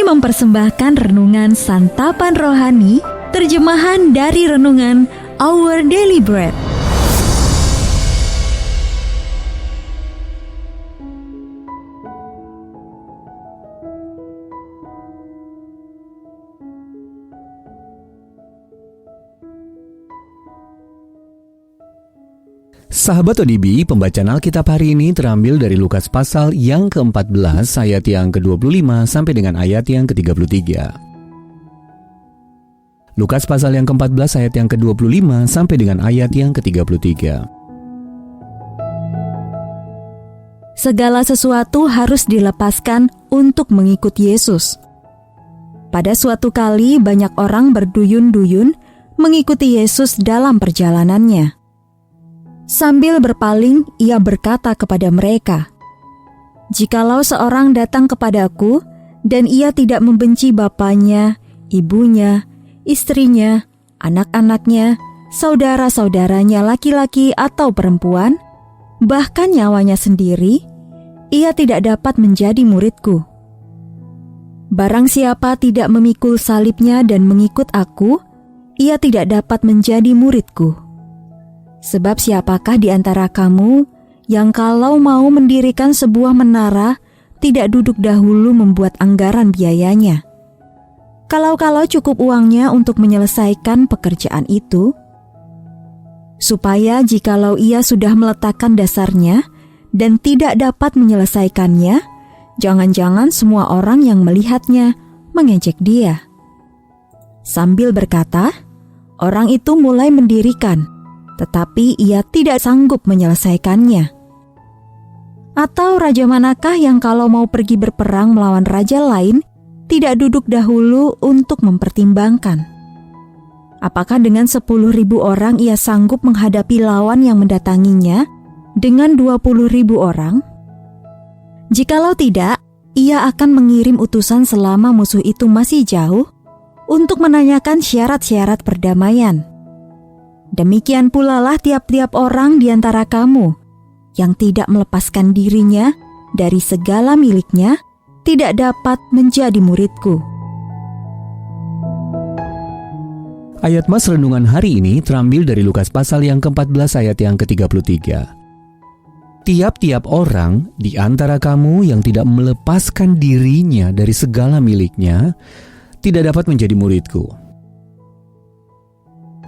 mempersembahkan renungan Santapan Rohani, terjemahan dari renungan Our Daily Bread. Sahabat ODB, pembacaan Alkitab hari ini terambil dari Lukas pasal yang ke-14 ayat yang ke-25 sampai dengan ayat yang ke-33. Lukas pasal yang ke-14 ayat yang ke-25 sampai dengan ayat yang ke-33. Segala sesuatu harus dilepaskan untuk mengikut Yesus. Pada suatu kali banyak orang berduyun-duyun mengikuti Yesus dalam perjalanannya. Sambil berpaling, ia berkata kepada mereka, "Jikalau seorang datang kepadaku dan ia tidak membenci bapaknya, ibunya, istrinya, anak-anaknya, saudara-saudaranya laki-laki atau perempuan, bahkan nyawanya sendiri, ia tidak dapat menjadi muridku. Barang siapa tidak memikul salibnya dan mengikut aku, ia tidak dapat menjadi muridku. Sebab siapakah di antara kamu yang kalau mau mendirikan sebuah menara tidak duduk dahulu membuat anggaran biayanya? Kalau cukup uangnya untuk menyelesaikan pekerjaan itu, supaya jikalau ia sudah meletakkan dasarnya dan tidak dapat menyelesaikannya, jangan-jangan semua orang yang melihatnya mengejek dia." Sambil berkata, orang itu mulai mendirikan, tetapi ia tidak sanggup menyelesaikannya. Atau raja manakah yang kalau mau pergi berperang melawan raja lain, tidak duduk dahulu untuk mempertimbangkan? Apakah dengan 10.000 orang ia sanggup menghadapi lawan yang mendatanginya dengan 20.000 orang? Jikalau tidak, ia akan mengirim utusan selama musuh itu masih jauh untuk menanyakan syarat-syarat perdamaian. Demikian pula lah tiap-tiap orang di antara kamu yang tidak melepaskan dirinya dari segala miliknya tidak dapat menjadi muridku. Ayat mas renungan hari ini terambil dari Lukas pasal yang ke-14 ayat yang ke-33. Tiap-tiap orang di antara kamu yang tidak melepaskan dirinya dari segala miliknya tidak dapat menjadi muridku.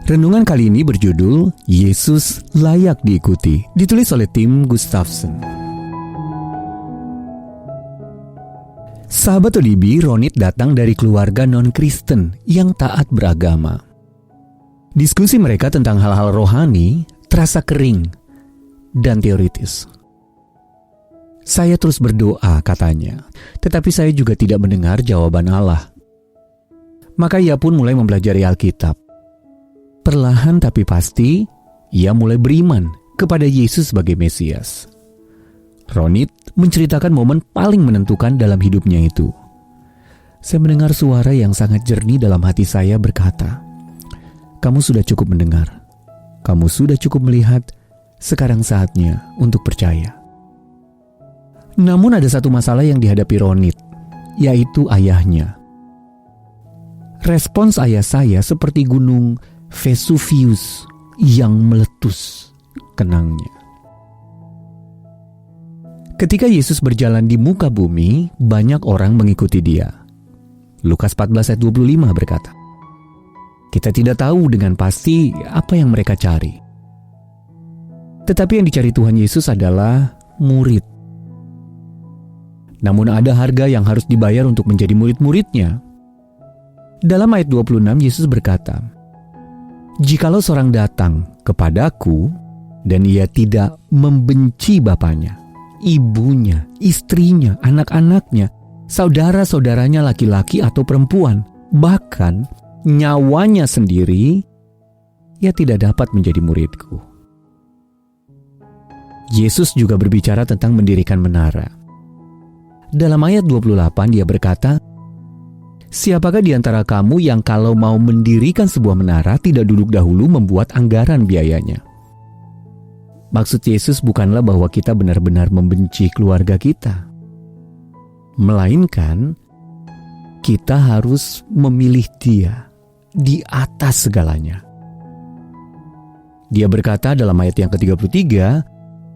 Renungan kali ini berjudul Yesus Layak Diikuti, ditulis oleh Tim Gustafson. Sahabat ODB, Ronit datang dari keluarga non-Kristen yang taat beragama. Diskusi mereka tentang hal-hal rohani terasa kering dan teoritis. "Saya terus berdoa," katanya, "tetapi saya juga tidak mendengar jawaban Allah." Maka ia pun mulai mempelajari Alkitab. Perlahan tapi pasti, ia mulai beriman kepada Yesus sebagai Mesias. Ronit menceritakan momen paling menentukan dalam hidupnya itu. "Saya mendengar suara yang sangat jernih dalam hati saya berkata, 'Kamu sudah cukup mendengar. Kamu sudah cukup melihat. Sekarang saatnya untuk percaya.'" Namun ada satu masalah yang dihadapi Ronit, yaitu ayahnya. Respons ayah saya seperti gunung Vesuvius yang meletus, kenangnya. Ketika Yesus berjalan di muka bumi, banyak orang mengikuti dia. Lukas 14 ayat 25 berkata, "Kita tidak tahu dengan pasti apa yang mereka cari. Tetapi yang dicari Tuhan Yesus adalah murid. Namun ada harga yang harus dibayar untuk menjadi murid-muridnya." Dalam ayat 26 Yesus berkata, "Jikalau seorang datang kepadaku dan ia tidak membenci bapaknya, ibunya, istrinya, anak-anaknya, saudara-saudaranya laki-laki atau perempuan, bahkan nyawanya sendiri, ia tidak dapat menjadi muridku." Yesus juga berbicara tentang mendirikan menara. Dalam ayat 28 dia berkata, "Siapakah di antara kamu yang kalau mau mendirikan sebuah menara tidak duduk dahulu membuat anggaran biayanya?" Maksud Yesus bukanlah bahwa kita benar-benar membenci keluarga kita, melainkan kita harus memilih Dia di atas segalanya. Dia berkata dalam ayat yang ke-33,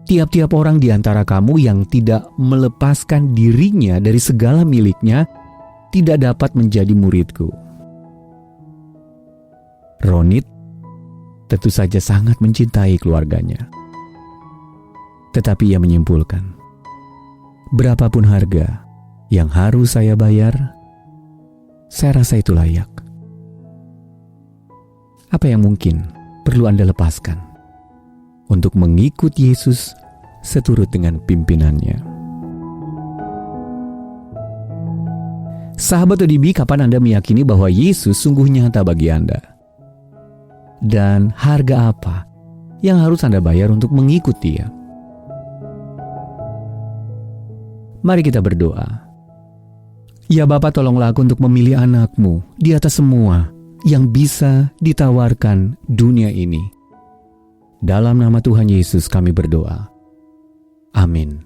tiap-tiap orang di antara kamu yang tidak melepaskan dirinya dari segala miliknya tidak dapat menjadi muridku. Ronit tentu saja sangat mencintai keluarganya. Tetapi ia menyimpulkan, berapapun harga yang harus saya bayar, saya rasa itu layak. Apa yang mungkin perlu Anda lepaskan untuk mengikut Yesus seturut dengan pimpinannya? Sahabat ODB, kapan Anda meyakini bahwa Yesus sungguh nyata bagi Anda? Dan harga apa yang harus Anda bayar untuk mengikut Dia? Mari kita berdoa. Ya Bapa, tolonglah aku untuk memilih anak-Mu di atas semua yang bisa ditawarkan dunia ini. Dalam nama Tuhan Yesus kami berdoa. Amin.